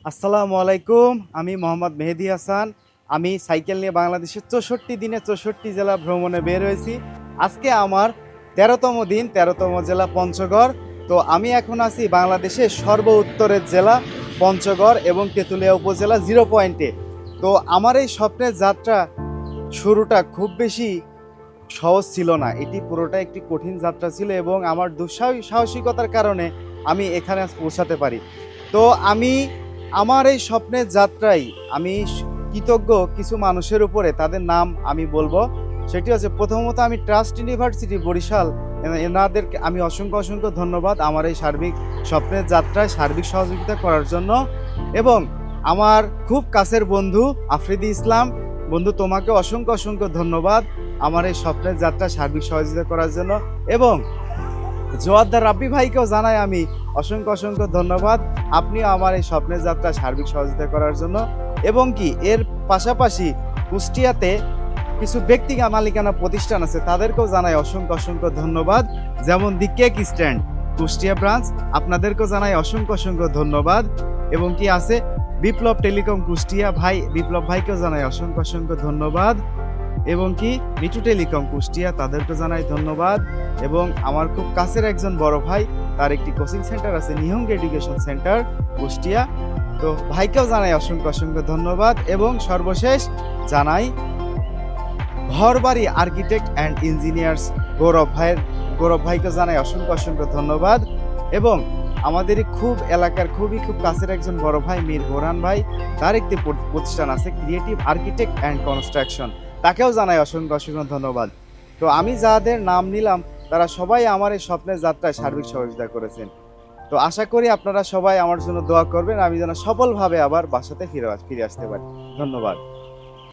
আসসালামু আলাইকুম। আমি মোহাম্মদ মেহেদি হাসান। আমি সাইকেল নিয়ে বাংলাদেশের 64 দিনে 64 জেলা ভ্রমণে বের হয়েছি। আজকে আমার 13তম দিন, 13তম জেলা পঞ্চগড়। তো আমি এখন আছি বাংলাদেশের সর্ব উত্তরের জেলা পঞ্চগড় এবং তেঁতুলিয়া উপজেলা 0 পয়েন্টে। তো আমার এই স্বপ্নের যাত্রা শুরুটা খুব বেশি সহজ ছিল না। এটি পুরোটা একটি কঠিন যাত্রা ছিল এবং আমার দুঃসাহসিকতার কারণে আমি এখানে আজ পৌঁছাতে পারি। তো আমার এই স্বপ্নের যাত্রায় আমি কৃতজ্ঞ কিছু মানুষের উপরে, তাদের নাম আমি বলবো। সেটি হচ্ছে, প্রথমত আমি ট্রাস্ট ইউনিভার্সিটি বরিশাল, এনাদেরকে আমি অসংখ্য অসংখ্য ধন্যবাদ আমার এই সার্বিক স্বপ্নের যাত্রায় সার্বিক সহযোগিতা করার জন্য। এবং আমার খুব কাছের বন্ধু আফ্রিদি ইসলাম, বন্ধু তোমাকে অসংখ্য অসংখ্য ধন্যবাদ আমার এই স্বপ্নের যাত্রা সার্বিক সহযোগিতা করার জন্য। এবং জোয়াদ্দার রাব্বি ভাইকেও জানাই আমি অসংখ্য অসংখ্য ধন্যবাদ, আপনিও আমার এই স্বপ্নের যাত্রা সার্বিক সহযোগিতা করার জন্য। এবং কি এর পাশাপাশি কুষ্টিয়াতে কিছু ব্যক্তিগত মালিকানা প্রতিষ্ঠান আছে, তাদেরকেও জানাই অসংখ্য অসংখ্য ধন্যবাদ, যেমন দি কেক স্ট্যান্ড কুষ্টিয়া ব্রাঞ্চ, আপনাদেরকেও জানাই অসংখ্য অসংখ্য ধন্যবাদ। এবং কি আছে বিপ্লব টেলিকম কুষ্টিয়া, ভাই বিপ্লব ভাইকেও জানাই অসংখ্য অসংখ্য ধন্যবাদ। এবং কি মিঠু টেলিকম কুষ্টিয়া, তাদেরকে জানাই ধন্যবাদ। এবং আমার খুব কাছের একজন বড় ভাই, তার একটি কোচিং সেন্টার আছে নিহঙ্গ এডুকেশন সেন্টার কুষ্টিয়া, তো ভাইকেও জানাই অসংখ্য অসংখ্য ধন্যবাদ। এবং সর্বশেষ জানাই ঘরবাড়ি আর্কিটেক্ট অ্যান্ড ইঞ্জিনিয়ার্স গৌরব ভাইকে জানাই অসংখ্য অসংখ্য ধন্যবাদ। এবং আমাদের খুব এলাকার খুব কাছের একজন বড় ভাই মীর বোরহান ভাই, তার একটি প্রতিষ্ঠান আছে ক্রিয়েটিভ আর্কিটেক্ট অ্যান্ড কনস্ট্রাকশন, তাকেও জানাই অসংখ্য অসংখ্য ধন্যবাদ। তো আমি যাদের নাম নিলাম তারা সবাই আমার এই স্বপ্নের যাত্রায় সার্বিক সহযোগিতা করেছেন। তো আশা করি আপনারা সবাই আমার জন্য দোয়া করবেন, আমি যেন সফলভাবে আবার বাসাতে ফিরে আসতে পারি। ধন্যবাদ।